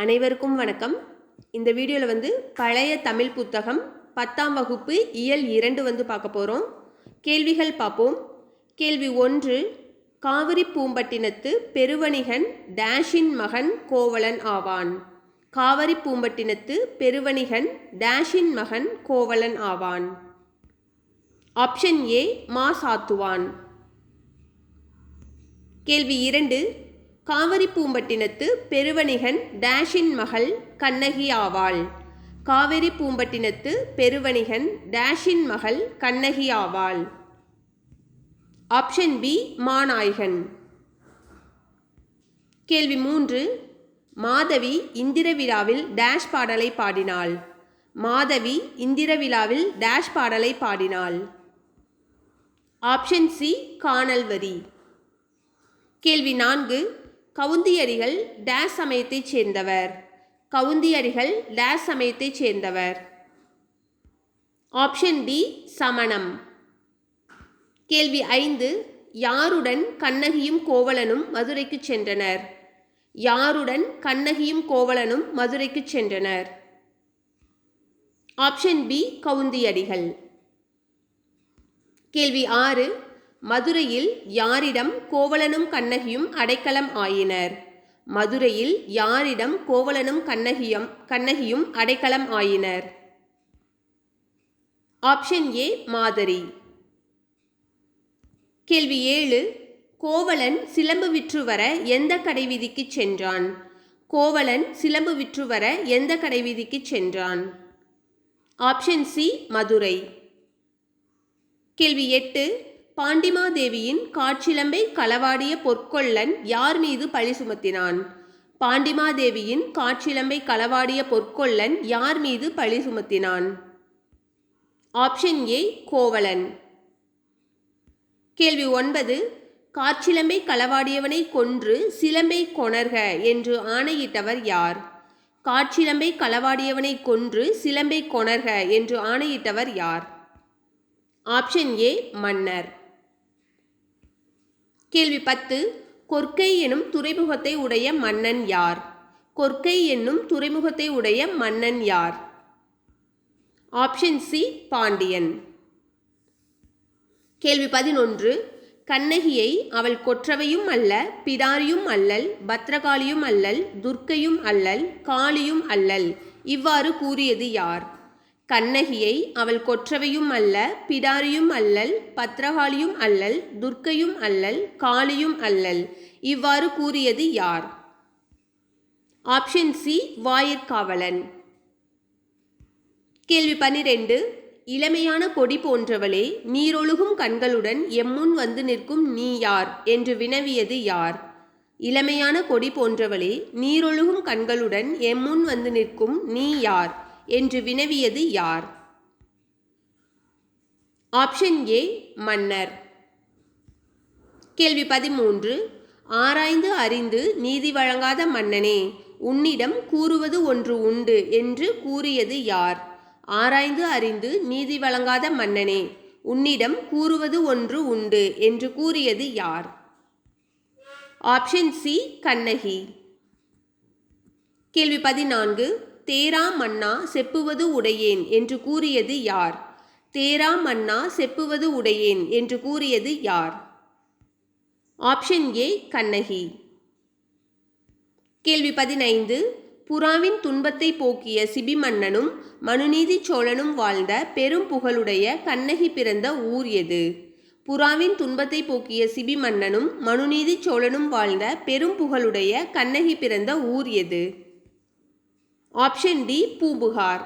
அனைவருக்கும் வணக்கம். இந்த வீடியோவில் பழைய தமிழ் புத்தகம் 10ஆம் வகுப்பு இயல் 2 பார்க்க போகிறோம். கேள்விகள் பார்ப்போம். கேள்வி 1, காவிரி பூம்பட்டினத்து பெருவணிகன் டேஷின் மகன் கோவலன் ஆவான். காவிரி பூம்பட்டினத்து பெருவணிகன் டேஷின் மகன் கோவலன் ஆவான். ஆப்ஷன் ஏ மா சாத்துவான். கேள்வி 2, காவிரி பூம்பட்டினத்து பெருவணிகன் டேஷின் மகள் கண்ணகி ஆவாள். காவிரி பூம்பட்டினத்து பெருவணிகன் டேஷின் மகள் கண்ணகி ஆவாள். Option B Manaikan. கேள்வி 3, மாதவி இந்திர விழாவில் டேஷ் பாடலை பாடினாள். மாதவி இந்திர விழாவில் டேஷ் பாடலை பாடினாள். ஆப்ஷன் சி காணல் வரி. கேள்வி 4, கவுந்தியடிகள் டேஷ் சமயத்தைச் சேர்ந்தவர். கவுந்தியடிகள் டேஷ் சமயத்தைச் சேர்ந்தவர். ஆப்ஷன் டி சமணம். கேள்வி 5, யாருடன் கண்ணகியும் கோவலனும் மதுரைக்கு சென்றனர். யாருடன் கண்ணகியும் கோவலனும் மதுரைக்கு சென்றனர். Option B Kavunthiyadigal. கேள்வி 6, மதுரையில் யாரிடம் கோவலனும் கண்ணகியும் அடைக்கலம் ஆயினர். மதுரையில் யாரிடம் கோவலனும் கண்ணகியும் அடைக்கலம் ஆயினர். ஆப்ஷன் ஏ மாதரி. கேள்வி 7, கோவலன் சிலம்பு விற்று வர எந்த கடை வீதிக்கு சென்றான். கோவலன் சிலம்பு விற்று வர எந்த கடை வீதிக்கு சென்றான். Option C Madurai. கேள்வி 8, பாண்டிமாதேவியின் காற்சிலம்பை களவாடிய பொற்கொல்லன் யார் மீது பழி சுமத்தினான். பாண்டிமாதேவியின் காற்சிலம்பை களவாடிய பொற்கொல்லன் யார் மீது பழி சுமத்தினான். Option A Kovalan. கேள்வி 9, காற்சிலம்பை களவாடியவனை கொன்று சிலம்பை கொணர்க என்று ஆணையிட்டவர் யார். காற்சிலம்பை களவாடியவனை கொன்று சிலம்பை கொணர்க என்று ஆணையிட்டவர் யார். ஆப்ஷன் ஏ மன்னர். கேள்வி 10, கொற்கை எனும் துறைமுகத்தை உடைய மன்னன் யார். கொற்கை என்னும் துறைமுகத்தை உடைய மன்னன் யார். Option C Pandiyan. கேள்வி 11, கண்ணகியை அவள் கொற்றவையும் அல்ல, பிடாரியும் அல்லல், பத்ரகாளியும் அல்லல், துர்க்கையும் அல்லல், காளியும் அல்லல் இவ்வாறு கூறியது யார். கண்ணகியை அவள் கொற்றவையும் அல்ல, பிடாரியும் அல்லல், பத்ரகாளியும் அல்லல், துர்க்கையும் அல்லல், காளியும் அல்லல் இவ்வாறு கூறியது யார். ஆப்ஷன் சி வாயிற்காவலன். கேள்வி 12, இளமையான கொடி போன்றவளே, நீரொழுகும் கண்களுடன் எம்முன் வந்து நிற்கும் நீ யார் என்று வினவியது யார். இளமையான கொடி போன்றவளே, நீரொழுகும் கண்களுடன் எம்முன் வந்து நிற்கும் நீ யார் என்று வினவியது யார். ஆப்ஷன் ஏ மன்னர். கேள்வி 13, ஆராய்ந்து அறிந்து நீதி வழங்காத மன்னனே, உன்னிடம் கூறுவது ஒன்று உண்டு என்று கூறியது யார். ஆராய்ந்து அறிந்து நீதி வழங்காத மன்னனே, உன்னிடம் கூறுவது ஒன்று உண்டு என்று கூறியது யார். Option C Kannagi. கேள்வி 14, தேரா மன்னா செப்புவது உடையேன் என்று கூறியது யார். தேரா மன்னா செப்புவது உடையேன் என்று கூறியது யார். ஆப்ஷன் ஏ கண்ணகி. கேள்வி 15, புறாவின் துன்பத்தை போக்கிய சிபி மன்னனும் மனுநீதி சோழனும் வாழ்ந்த பெரும் புகழுடைய கண்ணகி பிறந்த ஊர் எது. புறாவின் துன்பத்தை போக்கிய சிபி மன்னனும் மனுநீதி சோழனும் வாழ்ந்த பெரும் புகழுடைய கண்ணகி பிறந்த ஊர் எது. Option D Poompuhar.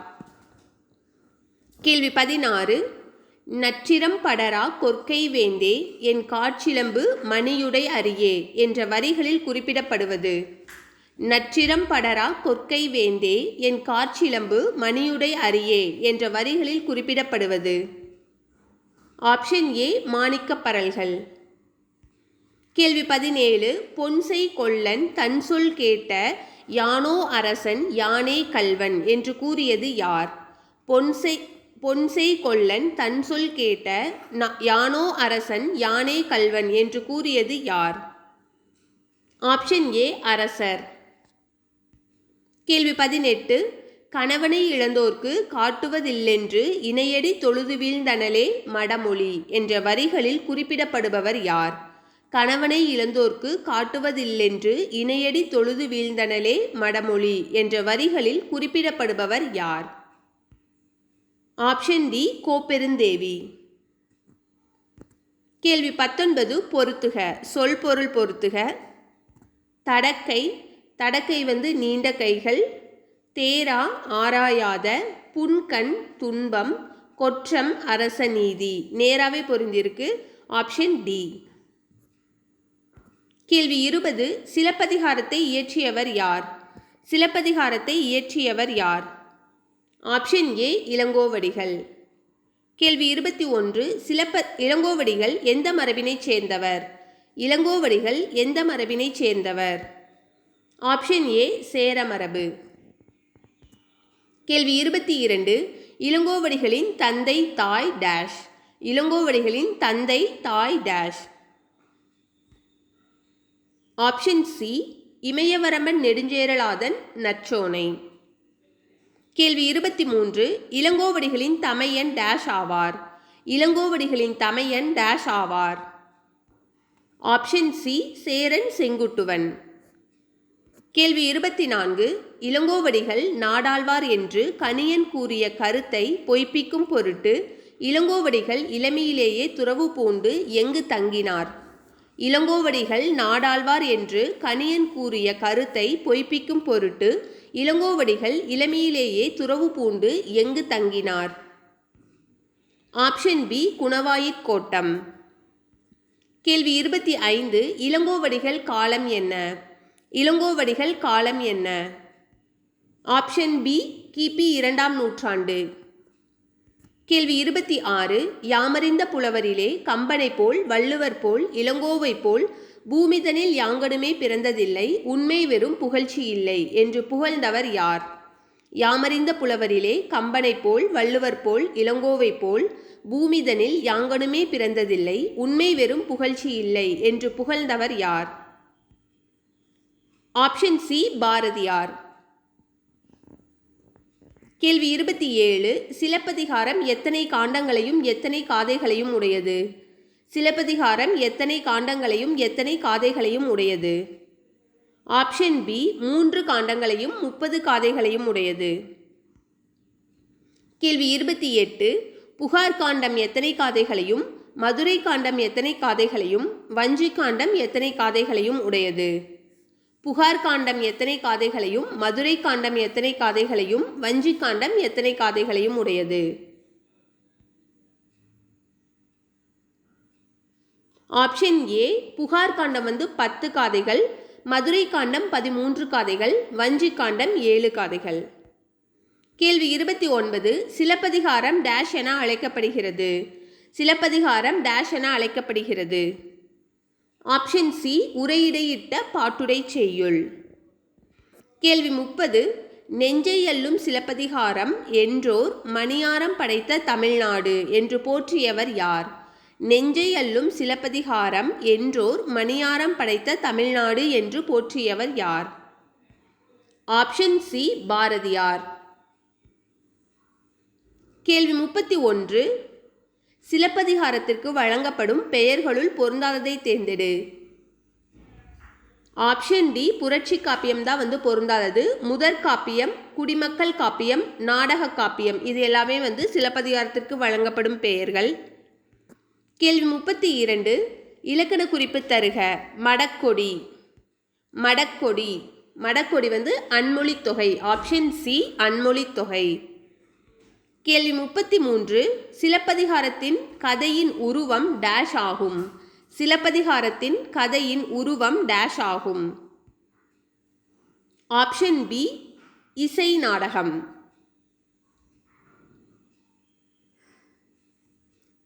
கேள்வி 16, நற்றிரம் படரா கொற்கை வேந்தே என் காற்சிலம்பு மணியுடை அரியே என்ற வரிகளில் குறிப்பிடப்படுவது. நற்றிரம் படரா கொற்கை வேந்தே என் காற்சிலம்பு மணியுடை அரியே என்ற வரிகளில் குறிப்பிடப்படுவது. Option A மாணிக்கப்பரல்கள். கேள்வி 17, பொன்செய் கொல்லன் தன் சொல் கேட்ட யானோ அரசன் யானே கல்வன் என்று கூறியது யார். பொன்செய் கொல்லன் தன் சொல் கேட்ட யானோ அரசன் யானே கல்வன் என்று கூறியது யார். ஆப்ஷன் ஏ அரசர். கேள்வி 18. கணவனை இழந்தோர்க்கு காட்டுவதில்லென்று இணையடி தொழுது வீழ்ந்தனலே மடமொழி என்ற வரிகளில் குறிப்பிடப்படுபவர் யார்? கணவனை இழந்தோர்க்கு காட்டுவதில்லென்று இணையடி தொழுது வீழ்ந்தனலே மடமொழி என்ற வரிகளில் குறிப்பிடப்படுபவர் யார்? Option D Kopperundevi. கேள்வி 19. பொருத்துக. சொல் பொருள் பொருத்துக. தடக்கை, தடக்கை நீண்ட கைகள். தேரா ஆராயாத. புன்கண் துன்பம். கொற்றம் அரச நீதி. நேராவே பொருந்திருக்கு. Option D. கேள்வி 20. சிலப்பதிகாரத்தை இயற்றியவர் யார்? சிலப்பதிகாரத்தை இயற்றியவர் யார்? Option A Ilangovadigal. கேள்வி 21. இளங்கோவடிகள் எந்த மரபினைச் சேர்ந்தவர்? இளங்கோவடிகள் எந்த மரபினைச் சேர்ந்தவர்? ஆப்ஷன் ஏ சேர மரபு. கேள்வி 22. இளங்கோவடிகளின் தந்தை தாய் டேஷ். இளங்கோவடிகளின் தந்தை தாய் dash. Option C Imayavaramban Nedunjeralathan நற்றோனை. கேள்வி 23. இளங்கோவடிகளின் தமையன் டேஷ் ஆவார். இளங்கோவடிகளின் தமையன் டேஷ் ஆவார். Option C Cheran Senguttuvan. கேள்வி 24. இளங்கோவடிகள் நாடாழ்வார் என்று கணியன் கூறிய கருத்தை பொய்ப்பிக்கும் பொருட்டு இளங்கோவடிகள் இளமையிலேயே துறவு பூண்டு எங்கு தங்கினார்? இளங்கோவடிகள் நாடாழ்வார் என்று கணியன் கூறிய கருத்தை பொய்ப்பிக்கும் பொருட்டு இளங்கோவடிகள் இளமையிலேயே துறவு பூண்டு எங்கு தங்கினார்? Option B Kunavayirkottam. கேள்வி 25. இளங்கோவடிகள் காலம் என்ன? இளங்கோவடிகள் காலம் என்ன? ஆப்ஷன் பி கிபி 2ஆம் நூற்றாண்டு. கேள்வி 26. யாமறிந்த புலவரிலே கம்பனை போல் வள்ளுவர் போல் இளங்கோவை போல் பூமிதனில் யாங்கனுமே பிறந்ததில்லை, உண்மை வெறும் புகழ்ச்சி இல்லை என்று புகழ்ந்தவர் யார்? யாமறிந்த புலவரிலே கம்பனை போல் வள்ளுவர் போல் இளங்கோவை போல் பூமிதனில் யாங்கனுமே பிறந்ததில்லை, உண்மை வெறும் புகழ்ச்சி இல்லை என்று புகழ்ந்தவர் யார்? Option C Bharathiyar. கேள்வி 27. சிலப்பதிகாரம் எத்தனை காண்டங்களையும் எத்தனை காதைகளையும் உடையது? சிலப்பதிகாரம் எத்தனை காண்டங்களையும் எத்தனை காதைகளையும் உடையது? ஆப்ஷன் பி 3 காண்டங்களையும் 30 காதைகளையும் உடையது. கேள்வி 28. புகார் காண்டம் எத்தனை காதைகளையும் மதுரை காண்டம் எத்தனை காதைகளையும் வஞ்சி காண்டம் எத்தனை காதைகளையும் உடையது? புகார் காண்டம் எத்தனை காதைகளையும் மதுரை காண்டம் எத்தனை காதைகளையும் வஞ்சி காண்டம் எத்தனை காதைகளையும் உடையது? ஆப்ஷன் ஏ புகார் காண்டம் 10 காதைகள், மதுரை காண்டம் 13 காதைகள், வஞ்சி காண்டம் 7 காதைகள். கேள்வி 29. சிலப்பதிகாரம் டேஷ் என அழைக்கப்படுகிறது. சிலப்பதிகாரம் டேஷ் என அழைக்கப்படுகிறது. ஆப்ஷன் சி உரையிடையிட்ட பாட்டுடை செய்யுள். கேள்வி 30. நெஞ்சை அள்ளும் சிலப்பதிகாரம் என்றோர் மணியாரம் படைத்த தமிழ்நாடு என்று போற்றியவர் யார்? நெஞ்சை அள்ளும் சிலப்பதிகாரம் என்றோர் மணியாரம் படைத்த தமிழ்நாடு என்று போற்றியவர் யார்? Option C Bharathiyar. கேள்வி 31. சிலப்பதிகாரத்திற்கு வழங்கப்படும் பெயர்களுள் பொருந்தாததை தேர்ந்தெடு. ஆப்ஷன் டி புரட்சி காப்பியம் தான் பொருந்தாதது. முதற் காப்பியம், குடிமக்கள் காப்பியம், நாடக காப்பியம் இது எல்லாமே சிலப்பதிகாரத்திற்கு வழங்கப்படும் பெயர்கள். கேள்வி 32. இலக்கண குறிப்பு தருக. மடக்கொடி. மடக்கொடி மடக்கொடி அன்மொழி தொகை. ஆப்ஷன் சி அன்மொழி தொகை. கேள்வி 33. சிலப்பதிகாரத்தின் கதையின் உருவம் டேஷ் ஆகும். சிலப்பதிகாரத்தின் கதையின் உருவம் டேஷ் ஆகும். ஆப்ஷன் பி இசை நாடகம்.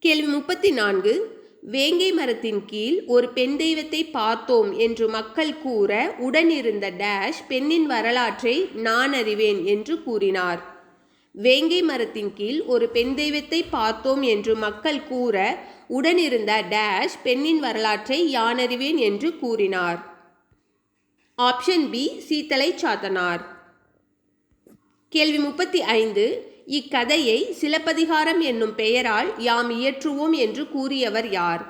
கேள்வி 34. வேங்கை மரத்தின் கீழ் ஒரு பெண் தெய்வத்தை பார்த்தோம் என்று மக்கள் கூற உடனிருந்த டேஷ் பெண்ணின் வரலாற்றை நான் அறிவேன் என்று கூறினார். வேங்கை மரத்தின் கீழ் ஒரு பெண் தெய்வத்தை பார்த்தோம் என்று மக்கள் கூற உடனிருந்த டேஷ் பெண்ணின் வரலாற்றை யான் அறிவேன் என்று கூறினார். Option B Seethalai Sathanar. கேள்வி 35. இக்கதையை சிலப்பதிகாரம் என்னும் பெயரால் யாம் இயற்றுவோம் என்று கூறியவர் யார்?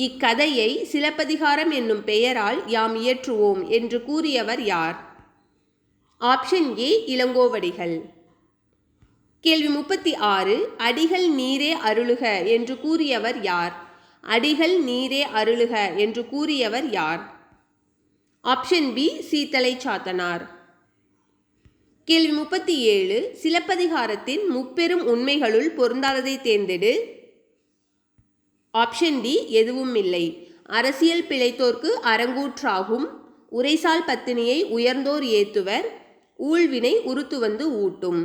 இக்கதையை சிலப்பதிகாரம் என்னும் பெயரால் யாம் இயற்றுவோம் என்று கூறியவர் யார்? Option A Ilangovadigal. கேள்வி 36. அடிகள் நீரே அருளுக என்று கூறியவர் யார்? அடிகள் நீரே அருளுக என்று கூறியவர் யார்? Option B Seethalai Sathanar. கேள்வி 37. சிலப்பதிகாரத்தின் முப்பெரும் உண்மைகளுள் பொருந்தாததை தேர்ந்தெடு. ஆப்ஷன் டி எதுவும் இல்லை. அரசியல் பிழைத்தோர்க்கு அரங்கூற்றாகும், உரைசால் பத்தினியை உயர்ந்தோர் ஏத்துவர், ஊழ்வினை உருத்து வந்து ஊட்டும்.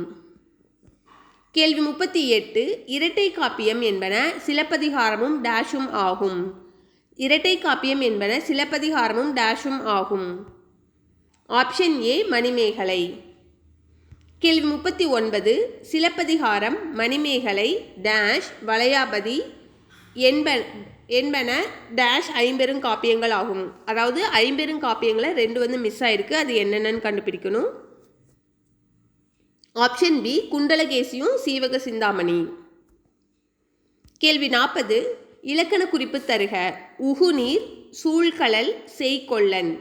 கேள்வி 38. இரட்டை காப்பியம் என்பன சிலப்பதிகாரமும் டேஷும் ஆகும். இரட்டை காப்பியம் என்பன சிலப்பதிகாரமும் டேஷும் ஆகும். Option A Manimekalai. கேள்வி 39. சிலப்பதிகாரம், மணிமேகலை, டேஷ், வளையாபதி என்பன டேஷ் ஐம்பெருங்காப்பியங்கள் ஆகும். அதாவது ஐம்பெருங்காப்பியங்களை 2 மிஸ் ஆயிருக்கு. அது என்னென்னு கண்டுபிடிக்கணும். ஆப்ஷன் பி குண்டலகேசியும் சீவக சிந்தாமணி. கேள்வி 40. இலக்கண குறிப்பு தருக. உகுநீர் சூழ்கழல் செய்கொள்ளன்.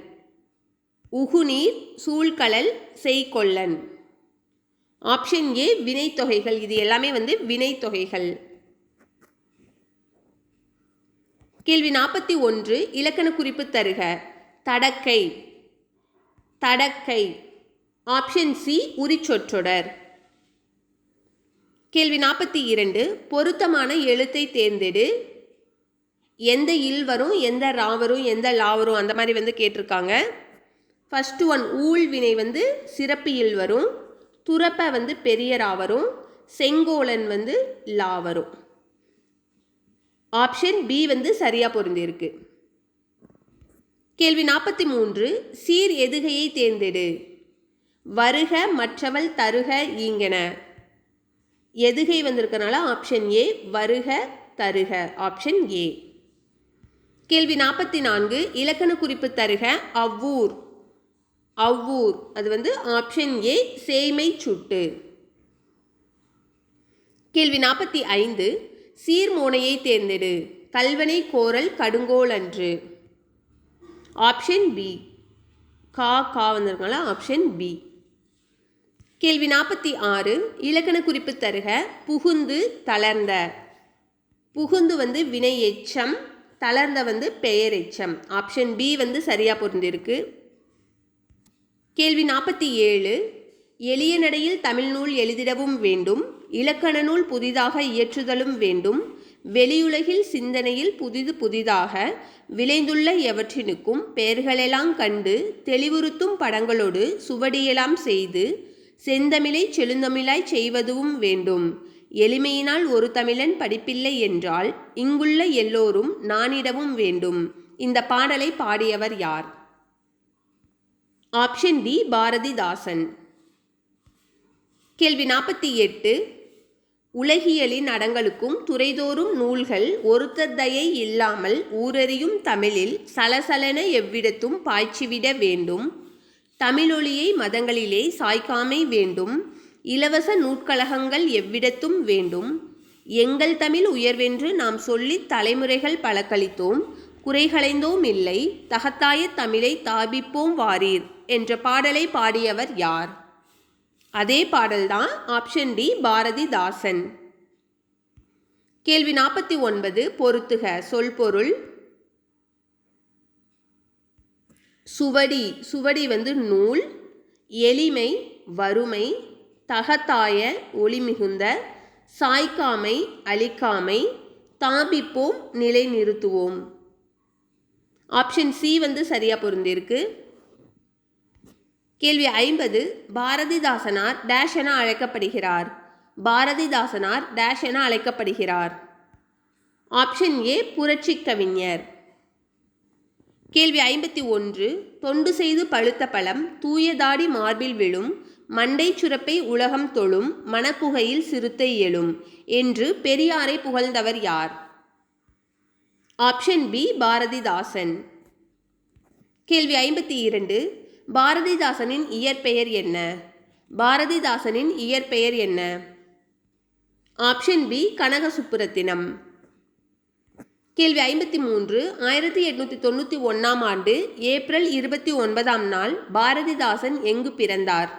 உகுநீர் சூழ்கழல் செய்கொள்ளன். ஆப்ஷன் ஏ வினைத்தொகைகள். இது எல்லாமே வினைத்தொகைகள். கேள்வி 41. இலக்கண குறிப்பு தருக. தடக்கை. தடக்கை. ஆப்ஷன் சி உரிச்சொற்றொடர். கேள்வி 42. பொருத்தமான எழுத்தை தேர்ந்தெடு. எந்த இல் வரும், எந்த ரா வரும், எந்த லா வரும், அந்த மாதிரி கேட்டிருக்காங்க. ஃபர்ஸ்ட் ஒன் ஊழ்வினை சிறப்பு இல் வரும், துறப்ப பெரிய ரா வரும், செங்கோலன் லா வரும். ஆப்ஷன் பி சரியா பொருந்திருக்கு. கேள்வி 43. சீர் எதுகையை தேர்ந்தெடு. வருக, மற்றவள், தருக, ஈங்கன. எதுகை வந்திருக்கனால ஆப்ஷன் ஏ வருக, தருக. Option A. கேள்வி 44. இலக்கண குறிப்பு தருக. அவ்வூர். அவ்வூர் அது ஆப்ஷன் ஏ சேய்மை சுட்டு. கேள்வி 45. சீர்மோனையை தேர்ந்தெடு. கல்வனை கோரல் கடுங்கோல் அன்று. Option B. கா வந்திருக்கனால ஆப்ஷன் பி. கேள்வி 46. இலக்கண குறிப்பு தருக. புகுந்து, தளர்ந்த. புகுந்து வினை எச்சம், தளர்ந்த பெயர் எச்சம். ஆப்ஷன் பி சரியா பொருந்திருக்கு. கேள்வி 47. எளிய நடையில் தமிழ் நூல் எழுதிடவும் வேண்டும், இலக்கண நூல் புதிதாக இயற்றுதலும் வேண்டும், வெளியுலகில் சிந்தனையில் புதிதாக விளைந்துள்ள எவற்றினுக்கும் பெயர்களெல்லாம் கண்டு தெளிவுறுத்தும் படங்களோடு சுவடியெல்லாம் செய்து செந்தமிழை செழுந்தமிழாய் செய்வதும் வேண்டும். எளிமையினால் ஒரு தமிழன் படிப்பில்லை என்றால் இங்குள்ள எல்லோரும் நானிடவும் வேண்டும். இந்த பாடலை பாடியவர் யார்? Option D Bharathidasan. கேள்வி 48. உலகியலின் அடங்கலுக்கும் துறைதோறும் நூல்கள் ஒருத்தர் தயை இல்லாமல் ஊரறியும் தமிழில் சலசலன எவ்விடத்தும் பாய்ச்சிவிட வேண்டும். தமிழொலியை மதங்களிலே சாய்க்காமை வேண்டும். இலவச நூற்கழகங்கள் எவ்விடத்தும் வேண்டும். எங்கள் தமிழ் உயர்வென்று நாம் சொல்லி தலைமுறைகள் பல கழித்தோம், குறைகளைந்தோம் இல்லை, தகத்தாய தமிழை தாபிப்போம் வாரீர் என்ற பாடலை பாடியவர் யார்? அதே பாடல்தான். Option D Bharathidasan. கேள்வி 49. பொருத்துக. சொல்பொருள். சுவடி. சுவடி நூல். எளிமை வறுமை, தகத்தாய ஒளி மிகுந்த, சாய்க்காமை அழிக்காமை, தாபிப்போம் நிலை நிறுத்துவோம். ஆப்ஷன் சி சரியா பொருந்திருக்கு. கேள்வி 50. பாரதிதாசனார் டேஷ் என அழைக்கப்படுகிறார். பாரதிதாசனார் டேஷ் என அழைக்கப்படுகிறார். ஆப்ஷன் ஏ புரட்சி கவிஞர். கேள்வி 51. தொண்டு செய்து பழுத்த பழம் தூயதாடி மார்பில் விழும், மண்டை சுரப்பை உலகம் தொழும், மணப்புகையில் சிறுத்தை எழும் என்று பெரியாரை புகழ்ந்தவர் யார்? Option B Bharathidasan. கேள்வி 52. பாரதிதாசனின் இயற்பெயர் என்ன? பாரதிதாசனின் இயற்பெயர் என்ன? Option B Kanaka Subburathinam. கேள்வி 53. 1891ஆம் ஆண்டு ஏப்ரல் 29ஆம் நாள் பாரதிதாசன் எங்கு பிறந்தார்?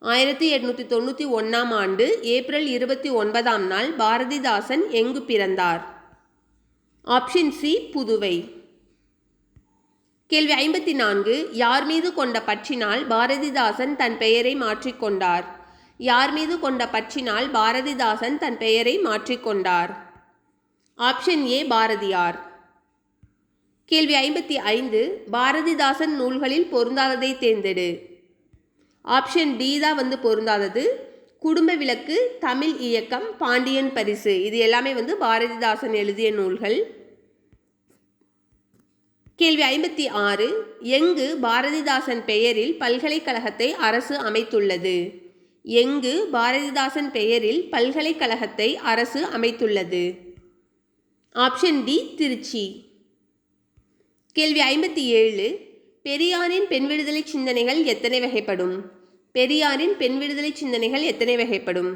1891ஆம் ஆண்டு ஏப்ரல் 29ஆம் நாள் பாரதிதாசன் எங்கு பிறந்தார்? Option C Puduvai. கேள்வி 54. யார் மீது கொண்ட பற்றினால் பாரதிதாசன் தன் பெயரை மாற்றிக்கொண்டார்? யார் மீது கொண்ட பற்றினால் பாரதிதாசன் தன் பெயரை மாற்றிக்கொண்டார்? Option A Bharathiyar. கேள்வி 55. பாரதிதாசன் நூல்களில் பொருந்தாததை தேர்ந்தெடு. ஆப்ஷன் டி தான் பொருந்தாதது. குடும்ப விளக்கு, தமிழ் இயக்கம், பாண்டியன் பரிசு, இது எல்லாமே பாரதிதாசன் எழுதிய நூல்கள். கேள்வி 56. எங்கு பாரதிதாசன் பெயரில் பல்கலைக்கழகத்தை அரசு அமைத்துள்ளது? எங்கு பாரதிதாசன் பெயரில் பல்கலைக்கழகத்தை அரசு அமைத்துள்ளது? Option D Trichy. கேள்வி 57. பெரியாரின் பெண் விடுதலை சிந்தனைகள் எத்தனை வகைப்படும்? பெரியாரின் பெண் விடுதலை சிந்தனைகள் எத்தனை வகைப்படும்?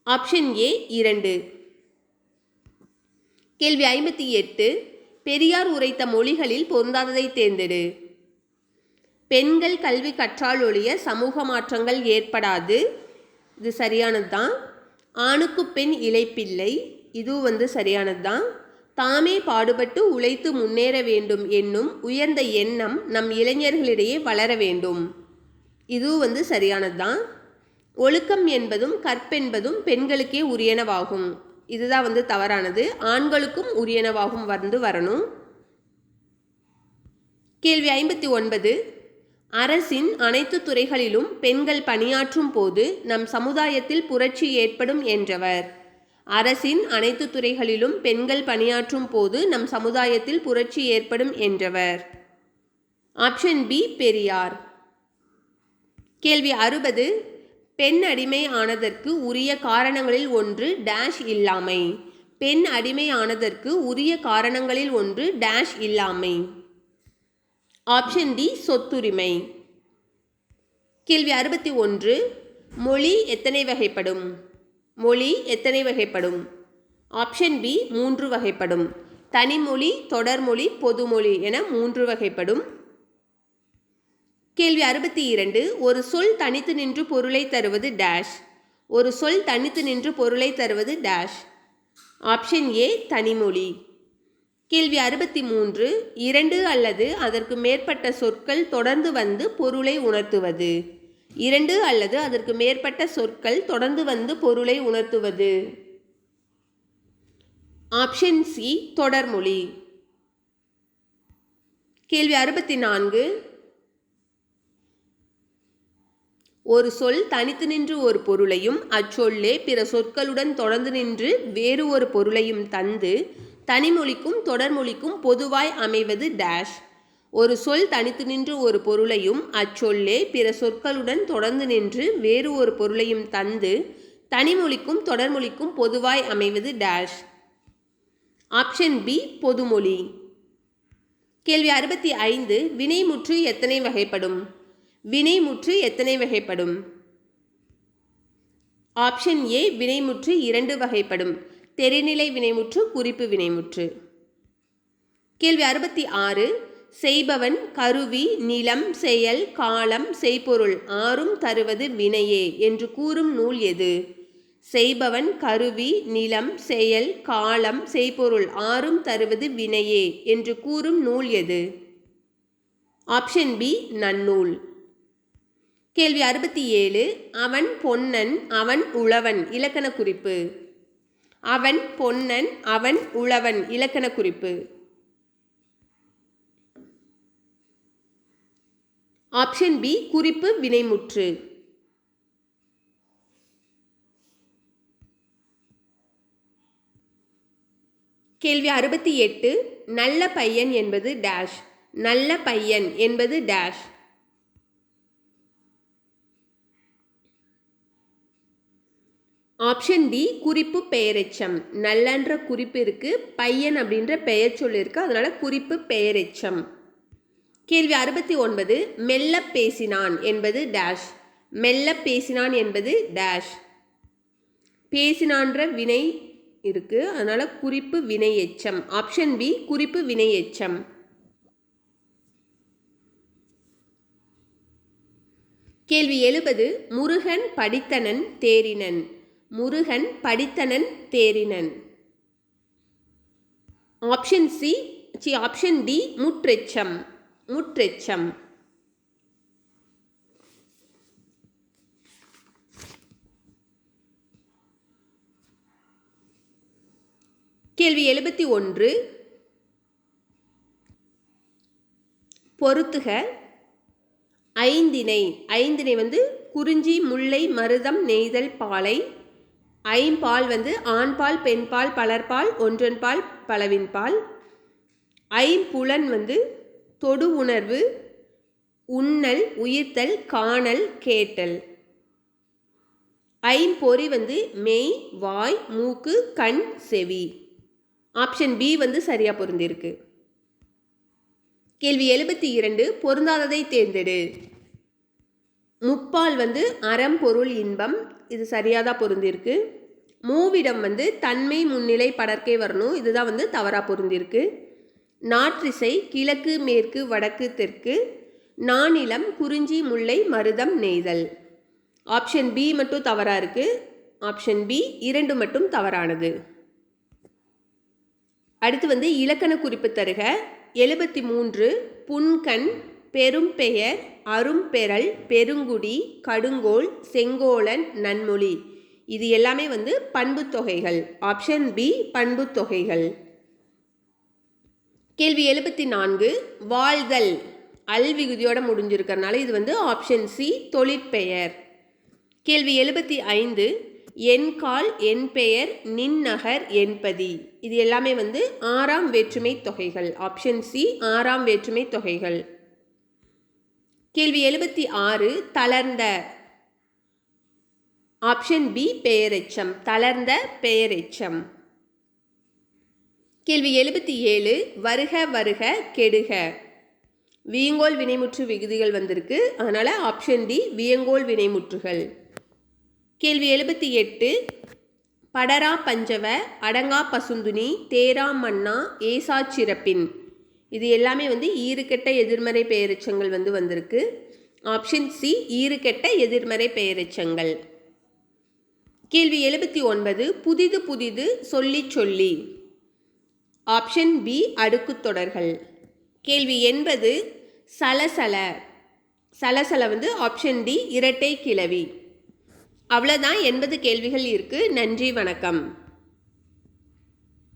Option A 2. கேள்வி 58. பெரியார் உரைத்த மொழிகளில் பொருந்தாததை தேர்ந்தெடு. பெண்கள் கல்வி கற்றால் ஒழிய சமூக மாற்றங்கள் ஏற்படாது, இது சரியானது தான். ஆணுக்கு பெண் இளைப்பில்லை, இதுவும் சரியானது தான். தாமே பாடுபட்டு உழைத்து முன்னேற வேண்டும் என்னும் உயர்ந்த எண்ணம் நம் இளைஞர்களிடையே வளர வேண்டும், இதுவும் சரியானது தான். ஒழுக்கம் என்பதும் கற்பென்பதும் பெண்களுக்கே உரியனவாகும், இதுதான் தவறானது. ஆண்களுக்கும் உரியனவாகும் வரணும். கேள்வி 59. அரசின் அனைத்து துறைகளிலும் பெண்கள் பணியாற்றும் போது நம் சமுதாயத்தில் புரட்சி ஏற்படும் என்றவர்? அரசின் அனைத்து துறைகளிலும் பெண்கள் பணியாற்றும் போது நம் சமுதாயத்தில் புரட்சி ஏற்படும் என்றவர்? Option B Periyar. கேள்வி 60. பெண் அடிமை ஆனதற்கு உரிய காரணங்களில் ஒன்று டேஷ் இல்லாமை. பெண் அடிமை ஆனதற்கு உரிய காரணங்களில் ஒன்று டேஷ் இல்லாமை. ஆப்ஷன் டி சொத்துரிமை. கேள்வி 61. மொழி எத்தனை வகைப்படும்? மொழி எத்தனை வகைப்படும்? ஆப்ஷன் பி 3 வகைப்படும். தனிமொழி, தொடர்மொழி, பொதுமொழி என 3 வகைப்படும். கேள்வி 62. ஒரு சொல் தனித்து நின்று பொருளை தருவது டேஷ். ஒரு சொல் தனித்து நின்று பொருளை தருவது டேஷ். Option A தனிமொழி. கேள்வி 63. 2 அல்லது அதற்கு மேற்பட்ட சொற்கள் தொடர்ந்து வந்து பொருளை உணர்த்துவது. 2 அல்லது அதற்கு மேற்பட்ட சொற்கள் தொடர்ந்து வந்து பொருளை உணர்த்துவது. ஆப்ஷன் சி தொடர்மொழி. கேள்வி 64. ஒரு சொல் தனித்து நின்று ஒரு பொருளையும் அச்சொல்லே பிற சொற்களுடன் தொடர்ந்து நின்று வேறு ஒரு பொருளையும் தந்து தனிமொழிக்கும் தொடர்மொழிக்கும் பொதுவாய் அமைவது டேஷ். ஒரு சொல் தனித்து நின்று ஒரு பொருளையும் அச்சொல்லே பிற சொற்களுடன் தொடர்ந்து நின்று வேறு ஒரு பொருளையும் தந்து தனிமொழிக்கும் தொடர்மொழிக்கும் பொதுவாய் அமைவது டேஷ். Option B பொதுமொழி. கேள்வி 65. வினைமுற்று எத்தனை வகைப்படும்? வினைமுற்று எத்தனை வகைப்படும்? ஆப்ஷன் ஏ வினைமுற்று 2 வகைப்படும். தெரிநிலை வினைமுற்று, குறிப்பு வினைமுற்று. கேள்வி 66. செய்பவன், கருவி, நிலம், செயல், காலம், செய்பொருள் ஆறும் தருவது வினையே என்று கூறும் நூல் எது? செய்பவன், கருவி, நிலம், செயல், காலம், செய்பொருள் ஆறும் தருவது வினையே என்று கூறும் நூல் எது? ஆப்ஷன் பி நன்னூல். கேள்வி 67. அவன் பொன்னன் அவன் உழவன் இலக்கண குறிப்பு. அவன் பொன்னன் அவன் உழவன் இலக்கண குறிப்பு. ஆப்ஷன் பி குறிப்பு வினைமுற்று. கேள்வி 68. நல்ல பையன் என்பது டேஷ். நல்ல பையன் என்பது டேஷ். ஆப்ஷன் டி குறிப்பு பெயரெச்சம். நல்லன்ற குறிப்பு இருக்கு, பையன் அப்படின்ற பெயர் சொல் இருக்கு, அதனால குறிப்பு பெயரெச்சம். கேள்வி 69. மெல்ல பேசினான் என்பது டேஷ். மெல்ல பேசினான் என்பது டேஷ். பேசினான்ற வினை இருக்கு, அதனால குறிப்பு வினை எச்சம். ஆப்ஷன் பி குறிப்பு வினை எச்சம். கேள்வி 70. முருகன் படித்தனன் தேரினன். முருகன் படித்தனன் தேரினன். ஆப்ஷன் சி ஆப்ஷன் டி முற்றெச்சம். முற்றெச்சம். கேள்வி 71. பொறுத்துக. ஐந்திணை. ஐந்திணை குறிஞ்சி முல்லை மருதம் நெய்தல் பாலை. ஐம்பால் ஆண்பால் பெண்பால் பலர்பால் ஒன்றன்பால் பலவின்பால். ஐம்புலன் தொடு உணர்வு உண்ணல் உயிர்த்தல் காணல் கேட்டல். ஐம்பொறி மெய் வாய் மூக்கு கண் செவி. ஆப்ஷன் பி சரியா பொருந்திருக்கு. கேள்வி 72. பொருந்தாததை தேர்ந்தெடு. முப்பால் அறம் பொருள் இன்பம், இது சரியாதான் பொருந்திருக்கு. மூவிடம் தன்மை முன்னிலை படர்க்கே வரணும், இதுதான் தவறா பொருந்திருக்கு. நாற்றிசை கிழக்கு மேற்கு வடக்கு தெற்கு. நானிலம் குறிஞ்சி முல்லை மருதம் நெய்தல். ஆப்ஷன் பி மட்டும் தவறா இருக்கு. ஆப்ஷன் பி 2 மட்டும் தவறானது. அடுத்து இலக்கண குறிப்பு தருக. 73. புன்கண் பெரும்பெயர் அரும்பெறல் பெருங்குடி கடுங்கோல் செங்கோலன் நன்மொழி. இது எல்லாமே பண்பு தொகைகள். ஆப்ஷன் பி பண்பு தொகைகள். கேள்வி 74. வாழ்தல் அல் விகுதியோட முடிஞ்சிருக்கிறதுனால இது ஆப்ஷன் சி தொழிற்பெயர். கேள்வி 75. என்கால் என் பெயர் நின் நகர் என்பதி. இது எல்லாமே 6ஆம் வேற்றுமை தொகைகள். ஆப்ஷன் சி 6ஆம் வேற்றுமை தொகைகள். கேள்வி 76. தளர்ந்த. ஆப்ஷன் பி பெயரெச்சம். தளர்ந்த பெயரெச்சம். கேள்வி 77. வருக வருக கெடுக. வியங்கோல் வினைமுற்று விகுதிகள் வந்திருக்கு, அதனால ஆப்ஷன் டி வியங்கோல் வினைமுற்றுகள். கேள்வி 78. படரா பஞ்சவ அடங்கா பசுந்துணி தேரா மன்னா ஏசா சிறப்பின். இது எல்லாமே ஈறுகெட்ட எதிர்மறை பெயரெச்சங்கள் வந்திருக்கு. ஆப்ஷன் சி ஈறுகெட்ட எதிர்மறை பெயரெச்சங்கள். கேள்வி 79. புதிது புதிது சொல்லி சொல்லி. ஆப்ஷன் பி அடுக்கு தொடர்கள். கேள்வி 80. சலசல. சலசல ஆப்ஷன் டி இரட்டை கிளவி. அவ்வளோதான் 80 கேள்விகள் இருக்குது. நன்றி, வணக்கம்.